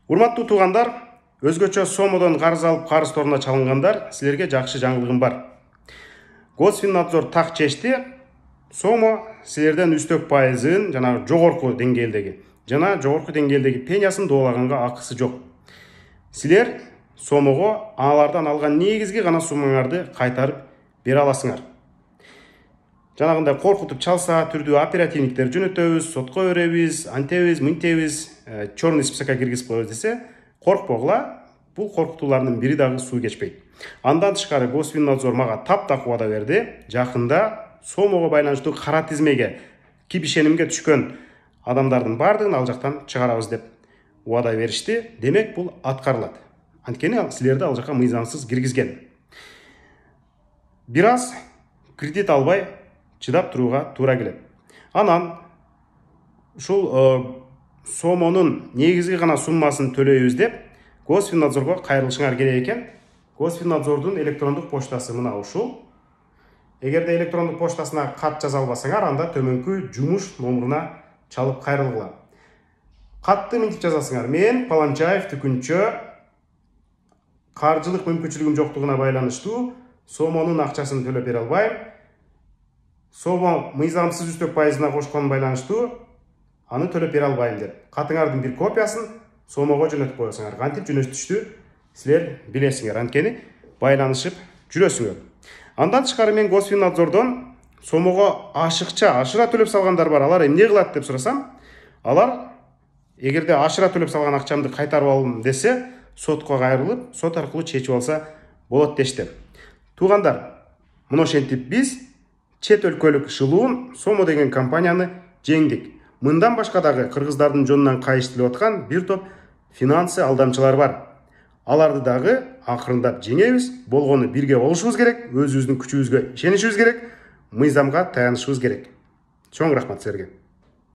Урматтуу туугандар, өзгөчө сомодон карыз алып карыз торунда чалынгандар, силерге жакшы жаңылыгым бар. Госфиннадзор так чечти, сомо силерден үстөк пайызын жана жогорку деңгээлдеги пениясын доолаганга акысы жок. Силер сомого алардан алган негизги гана суммаңарды кайтарып бере аласыңар. Жанагындай коркутуп чалса, түрдүү оперативниктер жөнөтөбүз, сотко беребиз, антебиз, мынтебиз, черный списокко киргизип коебуз десе, коркпогула. Бул коркутуулардын бири дагы суу кечпейт. Андан тышкары Госфиннадзор мага таптак убада берди. Жакында сомого байланыштуу кара тизмеге ишенимге түшкөн адамдардын бардыгын ал жактан чыгарабыз деп убада беришти. Демек бул аткарылат. Анткени силерди ал жакка мыйзамсыз киргизген. Бир аз кредит албай чыдап турууга туура келет. Анан ушул сомонун негизги гана суммасын төлөйбүз деп Госфиннадзорго кайрылышыңар керек экен. Госфиннадзордун электрондук поштасы мына ушул. Эгерде электрондук поштасына кат жаза албасаңар, анда төмөнкү жумуш номуруна чалып кайрылгыла. Катты мынтип жазасыңар: мен Паланчаев Түкүнчө каржылык мүмкүнчүлүгүм жоктугуна байланыштуу сомонун акчасын төлөп бере албайм. Сомо мыйзамсыз үстөк пайызына кошкон байланыштуу аны төлөп бере албайм деп. Катыңардын бир копиясын сомого жөнөтүп коесуңар. Кантип жөнөтүштү силер билесиңер, анткени байланышып жүрөсүңөр. Андан тышкары мен Госфиннадзордон сомого ашыра төлөп салгандар бар. Алар эмне кылат деп сурасам, алар эгерде ашыра төлөп салган акчамды кайтарып алам десе, сотко кайрылып, сот аркылуу чечип алса болот дешти. Туугандар, мына ошентип биз чет өлкөлүк Жылуун Сомо деген компанияны жеңдик. Мындан башка дагы кыргыздардын жонунан кайыштырылып аткан бир топ финансы алдамчылар бар. Аларды дагы акырындап жеңебиз. Болгону бирге болушубуз керек, өзүбүздүн күчүбүзгө ишенишибиз керек, мыйзамга таянышыбыз керек. Чоң рахмат силерге.